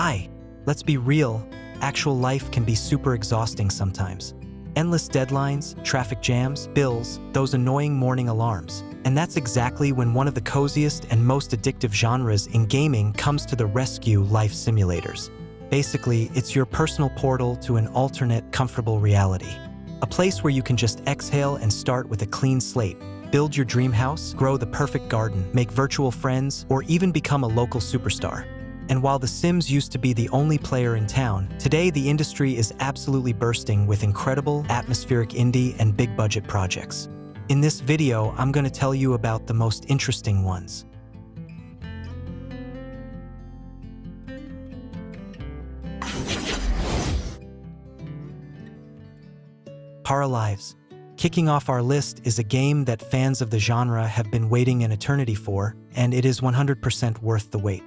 Hi, let's be real, actual life can be super exhausting sometimes. Endless deadlines, traffic jams, bills, those annoying morning alarms. And that's exactly when one of the coziest and most addictive genres in gaming comes to the rescue: life simulators. Basically, it's your personal portal to an alternate, comfortable reality. A place where you can just exhale and start with a clean slate. Build your dream house, grow the perfect garden, make virtual friends, or even become a local superstar. And while The Sims used to be the only player in town, today the industry is absolutely bursting with incredible, atmospheric indie and big-budget projects. In this video, I'm going to tell you about the most interesting ones. Paralives. Kicking off our list is a game that fans of the genre have been waiting an eternity for, and it is 100% worth the wait.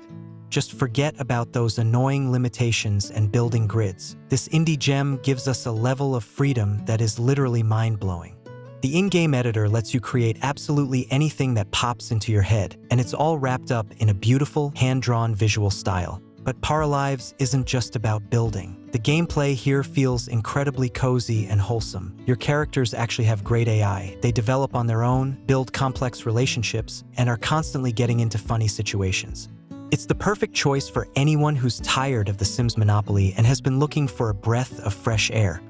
Just forget about those annoying limitations and building grids. This indie gem gives us a level of freedom that is literally mind-blowing. The in-game editor lets you create absolutely anything that pops into your head, and it's all wrapped up in a beautiful, hand-drawn visual style. But Paralives isn't just about building. The gameplay here feels incredibly cozy and wholesome. Your characters actually have great AI. They develop on their own, build complex relationships, and are constantly getting into funny situations. It's the perfect choice for anyone who's tired of the Sims monopoly and has been looking for a breath of fresh air.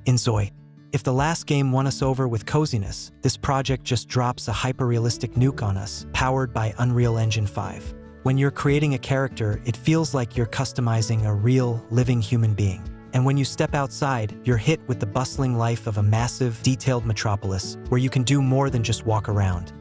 inZOI. If the last game won us over with coziness, this project just drops a hyper-realistic nuke on us, powered by Unreal Engine 5. When you're creating a character, it feels like you're customizing a real, living human being. And when you step outside, you're hit with the bustling life of a massive, detailed metropolis where you can do more than just walk around.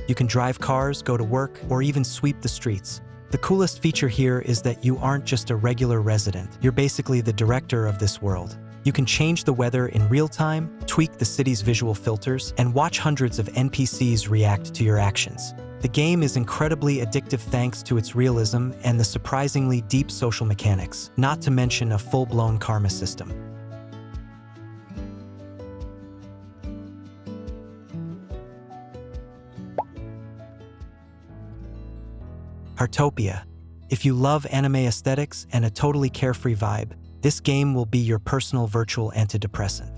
You can drive cars, go to work, or even sweep the streets. The coolest feature here is that you aren't just a regular resident. You're basically the director of this world. You can change the weather in real time, tweak the city's visual filters, and watch hundreds of NPCs react to your actions. The game is incredibly addictive thanks to its realism and the surprisingly deep social mechanics, not to mention a full-blown karma system. Heartopia. If you love anime aesthetics and a totally carefree vibe, this game will be your personal virtual antidepressant.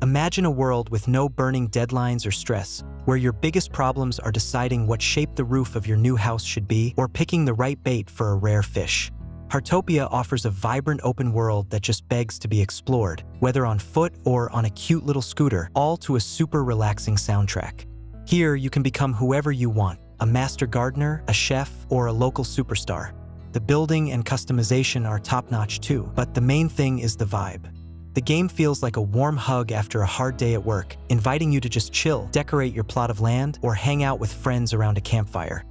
Imagine a world with no burning deadlines or stress, where your biggest problems are deciding what shape the roof of your new house should be or picking the right bait for a rare fish. Heartopia offers a vibrant open world that just begs to be explored, whether on foot or on a cute little scooter, all to a super relaxing soundtrack. Here, you can become whoever you want, a master gardener, a chef, or a local superstar. The building and customization are top-notch too, but the main thing is the vibe. The game feels like a warm hug after a hard day at work, inviting you to just chill, decorate your plot of land, or hang out with friends around a campfire.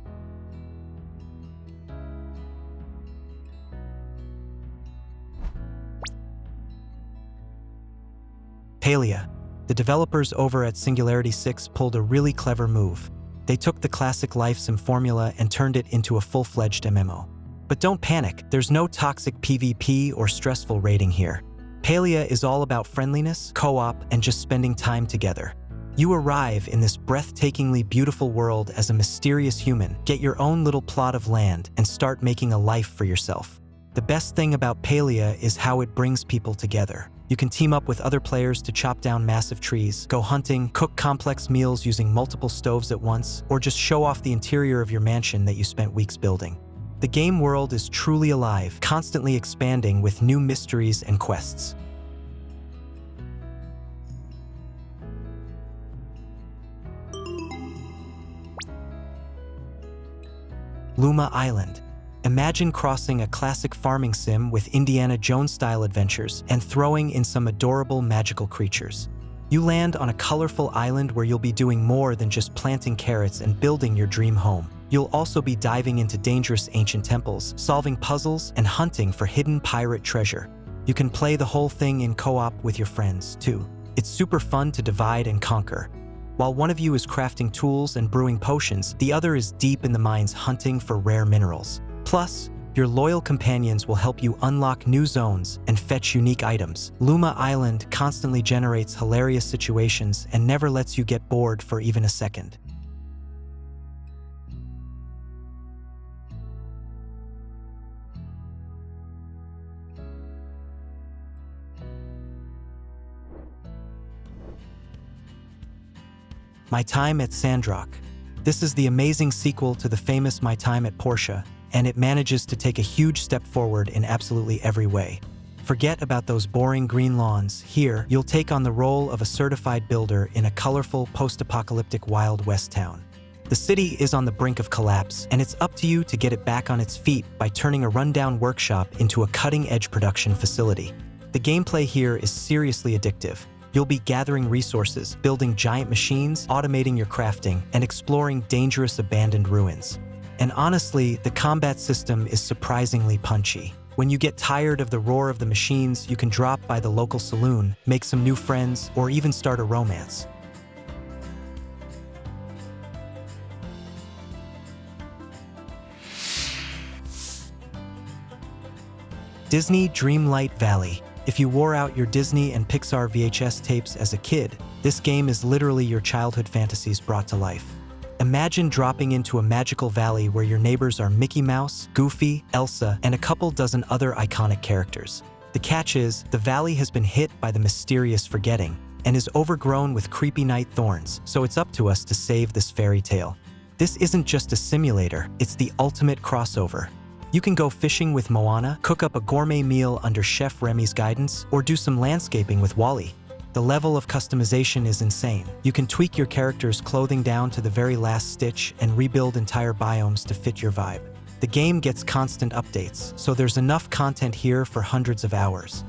Palia. The developers over at Singularity 6 pulled a really clever move. They took the classic life sim formula and turned it into a full-fledged MMO. But don't panic, there's no toxic PvP or stressful raiding here. Palia is all about friendliness, co-op, and just spending time together. You arrive in this breathtakingly beautiful world as a mysterious human, get your own little plot of land, and start making a life for yourself. The best thing about Palia is how it brings people together. You can team up with other players to chop down massive trees, go hunting, cook complex meals using multiple stoves at once, or just show off the interior of your mansion that you spent weeks building. The game world is truly alive, constantly expanding with new mysteries and quests. Luma Island. Imagine crossing a classic farming sim with Indiana Jones-style adventures and throwing in some adorable magical creatures. You land on a colorful island where you'll be doing more than just planting carrots and building your dream home. You'll also be diving into dangerous ancient temples, solving puzzles, and hunting for hidden pirate treasure. You can play the whole thing in co-op with your friends, too. It's super fun to divide and conquer. While one of you is crafting tools and brewing potions, the other is deep in the mines hunting for rare minerals. Plus, Your loyal companions will help you unlock new zones and fetch unique items. Luma Island constantly generates hilarious situations and never lets you get bored for even a second. My Time at Sandrock. This is the amazing sequel to the famous My Time at Portia, and it manages to take a huge step forward in absolutely every way. Forget about those boring green lawns. Here, you'll take on the role of a certified builder in a colorful, post-apocalyptic Wild West town. The city is on the brink of collapse, and it's up to you to get it back on its feet by turning a rundown workshop into a cutting-edge production facility. The gameplay here is seriously addictive. You'll be gathering resources, building giant machines, automating your crafting, and exploring dangerous abandoned ruins. And honestly, the combat system is surprisingly punchy. When you get tired of the roar of the machines, you can drop by the local saloon, make some new friends, or even start a romance. Disney Dreamlight Valley. If you wore out your Disney and Pixar VHS tapes as a kid, this game is literally your childhood fantasies brought to life. Imagine dropping into a magical valley where your neighbors are Mickey Mouse, Goofy, Elsa, and a couple dozen other iconic characters. The catch is, the valley has been hit by the mysterious forgetting and is overgrown with creepy night thorns, so it's up to us to save this fairy tale. This isn't just a simulator, it's the ultimate crossover. You can go fishing with Moana, cook up a gourmet meal under Chef Remy's guidance, or do some landscaping with Wally. The level of customization is insane. You can tweak your character's clothing down to the very last stitch and rebuild entire biomes to fit your vibe. The game gets constant updates, so there's enough content here for hundreds of hours.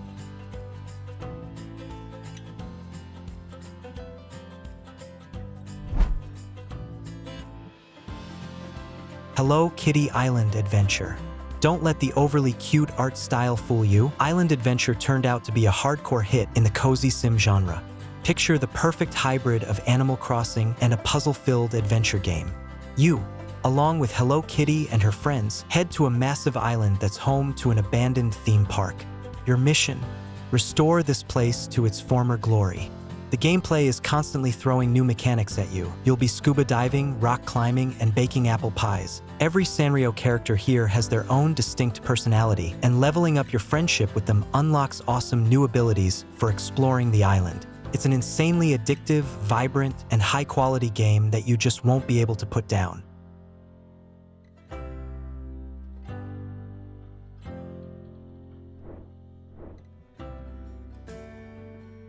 Hello Kitty Island Adventure. Don't let the overly cute art style fool you. Island Adventure turned out to be a hardcore hit in the cozy sim genre. Picture the perfect hybrid of Animal Crossing and a puzzle-filled adventure game. You, along with Hello Kitty and her friends, head to a massive island that's home to an abandoned theme park. Your mission: restore this place to its former glory. The gameplay is constantly throwing new mechanics at you. You'll be scuba diving, rock climbing, and baking apple pies. Every Sanrio character here has their own distinct personality, and leveling up your friendship with them unlocks awesome new abilities for exploring the island. It's an insanely addictive, vibrant, and high-quality game that you just won't be able to put down.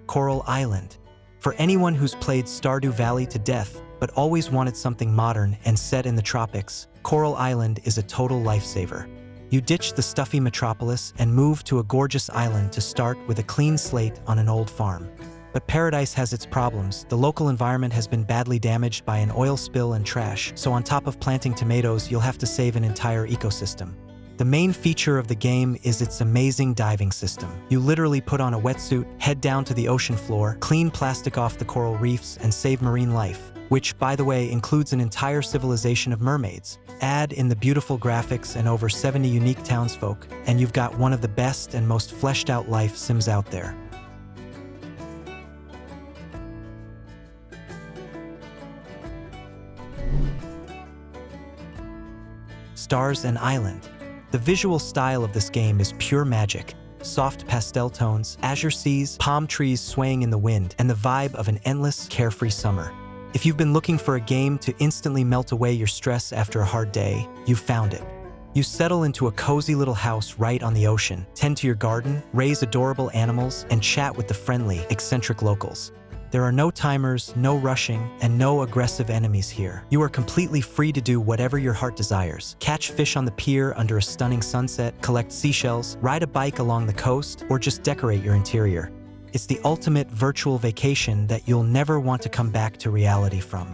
Coral Island. For anyone who's played Stardew Valley to death, but always wanted something modern and set in the tropics, Coral Island is a total lifesaver. You ditch the stuffy metropolis and move to a gorgeous island to start with a clean slate on an old farm. But Paradise has its problems. The local environment has been badly damaged by an oil spill and trash, so on top of planting tomatoes, you'll have to save an entire ecosystem. The main feature of the game is its amazing diving system. You literally put on a wetsuit, head down to the ocean floor, clean plastic off the coral reefs, and save marine life, which, by the way, includes an entire civilization of mermaids. Add in the beautiful graphics and over 70 unique townsfolk, and you've got one of the best and most fleshed out life sims out there. Starsand Island. The visual style of this game is pure magic. Soft pastel tones, azure seas, palm trees swaying in the wind, and the vibe of an endless, carefree summer. If you've been looking for a game to instantly melt away your stress after a hard day, you've found it. You settle into a cozy little house right on the ocean, tend to your garden, raise adorable animals, and chat with the friendly, eccentric locals. There are no timers, no rushing, and no aggressive enemies here. You are completely free to do whatever your heart desires. Catch fish on the pier under a stunning sunset, collect seashells, ride a bike along the coast, or just decorate your interior. It's the ultimate virtual vacation that you'll never want to come back to reality from.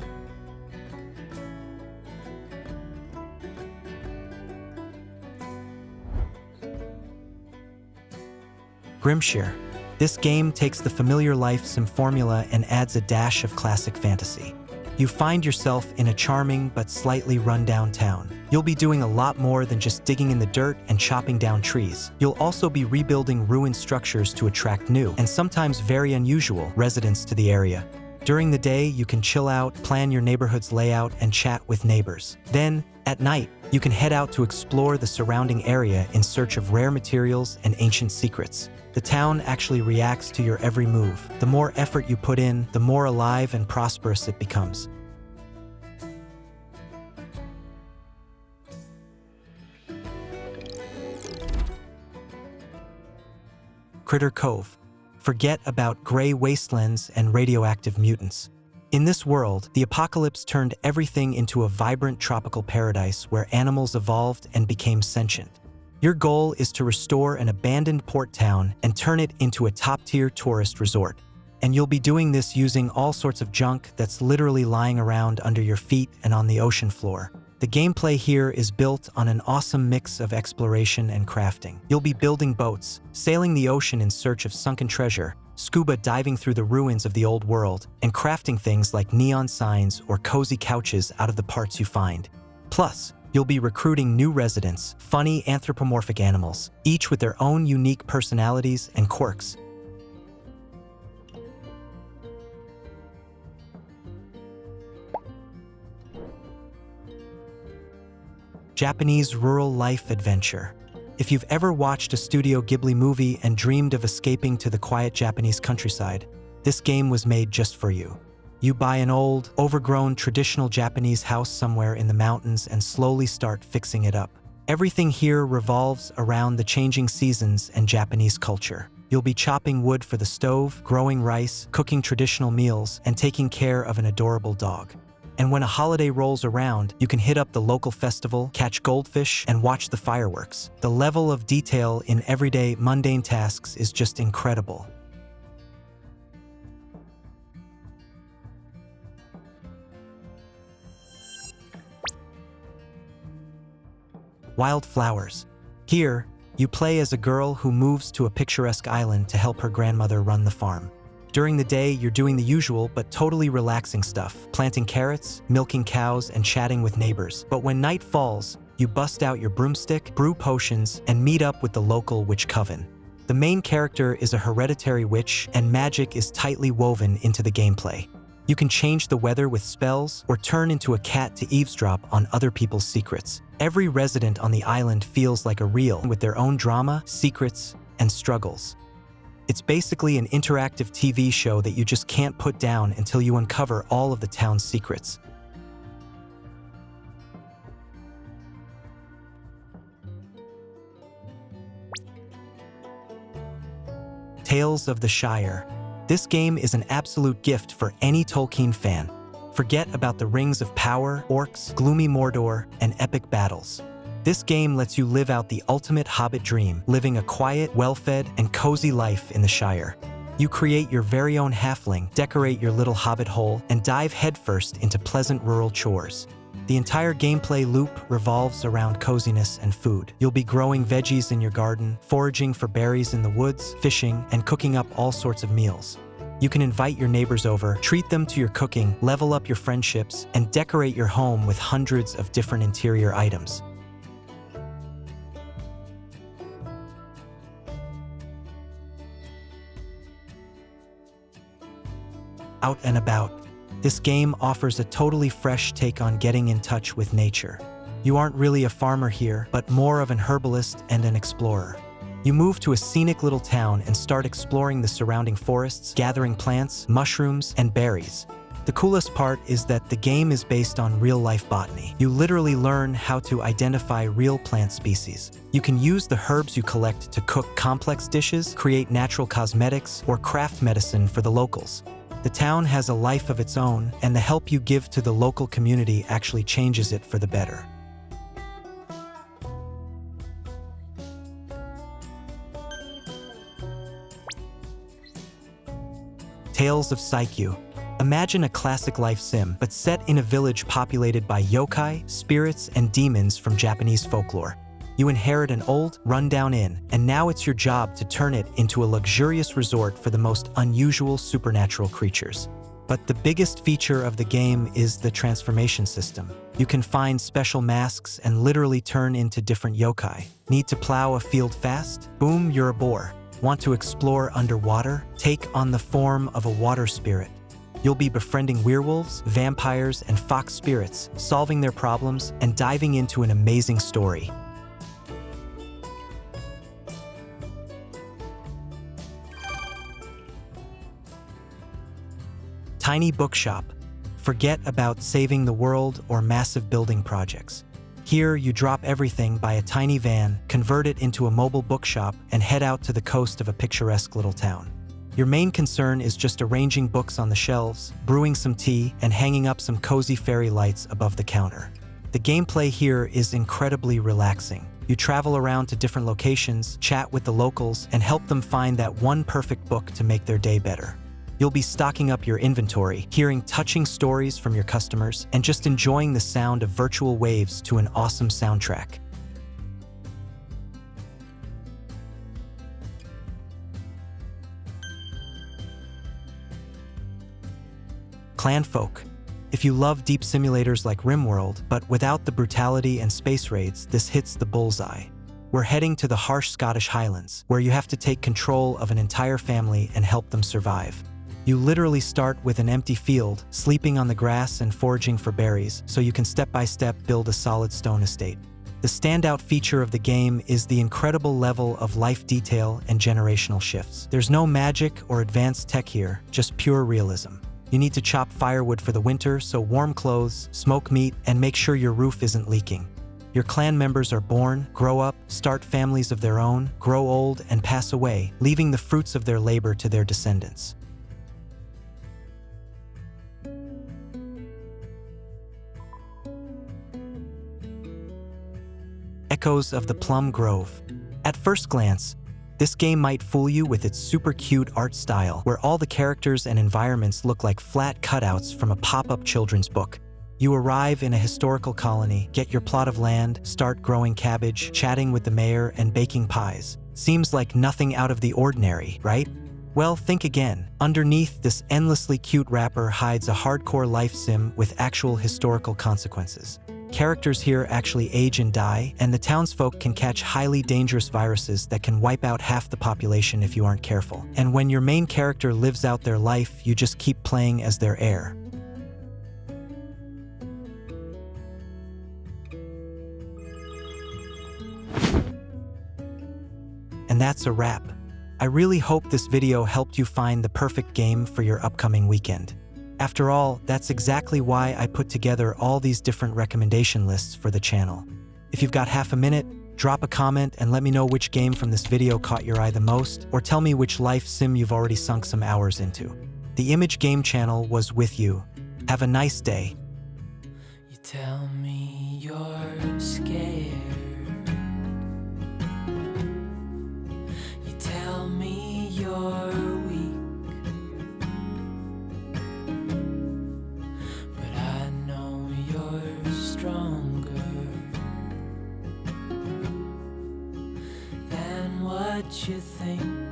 Grimshire. This game takes the familiar life sim formula and adds a dash of classic fantasy. You find yourself in a charming but slightly run-down town. You'll be doing a lot more than just digging in the dirt and chopping down trees. You'll also be rebuilding ruined structures to attract new, and sometimes very unusual, residents to the area. During the day, you can chill out, plan your neighborhood's layout, and chat with neighbors. Then, at night, you can head out to explore the surrounding area in search of rare materials and ancient secrets. The town actually reacts to your every move. The more effort you put in, the more alive and prosperous it becomes. Critter Cove. Forget about gray wastelands and radioactive mutants. In this world, the apocalypse turned everything into a vibrant tropical paradise where animals evolved and became sentient. Your goal is to restore an abandoned port town and turn it into a top-tier tourist resort. And you'll be doing this using all sorts of junk that's literally lying around under your feet and on the ocean floor. The gameplay here is built on an awesome mix of exploration and crafting. You'll be building boats, sailing the ocean in search of sunken treasure, scuba diving through the ruins of the old world, and crafting things like neon signs or cozy couches out of the parts you find. Plus, you'll be recruiting new residents, funny anthropomorphic animals, each with their own unique personalities and quirks. Japanese rural life adventure. If you've ever watched a Studio Ghibli movie and dreamed of escaping to the quiet Japanese countryside, this game was made just for you. You buy an old, overgrown traditional Japanese house somewhere in the mountains and slowly start fixing it up. Everything here revolves around the changing seasons and Japanese culture. You'll be chopping wood for the stove, growing rice, cooking traditional meals, and taking care of an adorable dog. And when a holiday rolls around, you can hit up the local festival, catch goldfish, and watch the fireworks. The level of detail in everyday, mundane tasks is just incredible. Wylde Flowers. Here, you play as a girl who moves to a picturesque island to help her grandmother run the farm. During the day, you're doing the usual but totally relaxing stuff, planting carrots, milking cows, and chatting with neighbors. But when night falls, you bust out your broomstick, brew potions, and meet up with the local witch coven. The main character is a hereditary witch, and magic is tightly woven into the gameplay. You can change the weather with spells or turn into a cat to eavesdrop on other people's secrets. Every resident on the island feels like a reel with their own drama, secrets, and struggles. It's basically an interactive TV show that you just can't put down until you uncover all of the town's secrets. Tales of the Shire. This game is an absolute gift for any Tolkien fan. Forget about the rings of power, orcs, gloomy Mordor, and epic battles. This game lets you live out the ultimate hobbit dream, living a quiet, well-fed, and cozy life in the Shire. You create your very own halfling, decorate your little hobbit hole, and dive headfirst into pleasant rural chores. The entire gameplay loop revolves around coziness and food. You'll be growing veggies in your garden, foraging for berries in the woods, fishing, and cooking up all sorts of meals. You can invite your neighbors over, treat them to your cooking, level up your friendships, and decorate your home with hundreds of different interior items. Out and About. This game offers a totally fresh take on getting in touch with nature. You aren't really a farmer here, but more of an herbalist and an explorer. You move to a scenic little town and start exploring the surrounding forests, gathering plants, mushrooms, and berries. The coolest part is that the game is based on real-life botany. You literally learn how to identify real plant species. You can use the herbs you collect to cook complex dishes, create natural cosmetics, or craft medicine for the locals. The town has a life of its own, and the help you give to the local community actually changes it for the better. Tales of Seikyu. Imagine a classic life sim, but set in a village populated by yokai, spirits, and demons from Japanese folklore. You inherit an old, run-down inn, and now it's your job to turn it into a luxurious resort for the most unusual supernatural creatures. But the biggest feature of the game is the transformation system. You can find special masks and literally turn into different yokai. Need to plow a field fast? Boom, you're a boar. Want to explore underwater? Take on the form of a water spirit. You'll be befriending werewolves, vampires, and fox spirits, solving their problems and diving into an amazing story. Tiny Bookshop. Forget about saving the world or massive building projects. Here, you drop everything by a tiny van, convert it into a mobile bookshop, and head out to the coast of a picturesque little town. Your main concern is just arranging books on the shelves, brewing some tea, and hanging up some cozy fairy lights above the counter. The gameplay here is incredibly relaxing. You travel around to different locations, chat with the locals, and help them find that one perfect book to make their day better. You'll be stocking up your inventory, hearing touching stories from your customers, and just enjoying the sound of virtual waves to an awesome soundtrack. Clanfolk. If you love deep simulators like RimWorld, but without the brutality and space raids, this hits the bullseye. We're heading to the harsh Scottish Highlands, where you have to take control of an entire family and help them survive. You literally start with an empty field, sleeping on the grass and foraging for berries, so you can step-by-step build a solid stone estate. The standout feature of the game is the incredible level of life detail and generational shifts. There's no magic or advanced tech here, just pure realism. You need to chop firewood for the winter, so warm clothes, smoke meat, and make sure your roof isn't leaking. Your clan members are born, grow up, start families of their own, grow old, and pass away, leaving the fruits of their labor to their descendants. Echoes of the Plum Grove. At first glance, this game might fool you with its super cute art style, where all the characters and environments look like flat cutouts from a pop-up children's book. You arrive in a historical colony, get your plot of land, start growing cabbage, chatting with the mayor, and baking pies. Seems like nothing out of the ordinary, right? Well, think again. Underneath this endlessly cute wrapper hides a hardcore life sim with actual historical consequences. Characters here actually age and die, and the townsfolk can catch highly dangerous viruses that can wipe out half the population if you aren't careful. And when your main character lives out their life, you just keep playing as their heir. And that's a wrap. I really hope this video helped you find the perfect game for your upcoming weekend. After all, that's exactly why I put together all these different recommendation lists for the channel. If you've got half a minute, drop a comment and let me know which game from this video caught your eye the most, or tell me which life sim you've already sunk some hours into. The Image Game channel was with you. Have a nice day. You tell me you're scared. You tell me you're what you think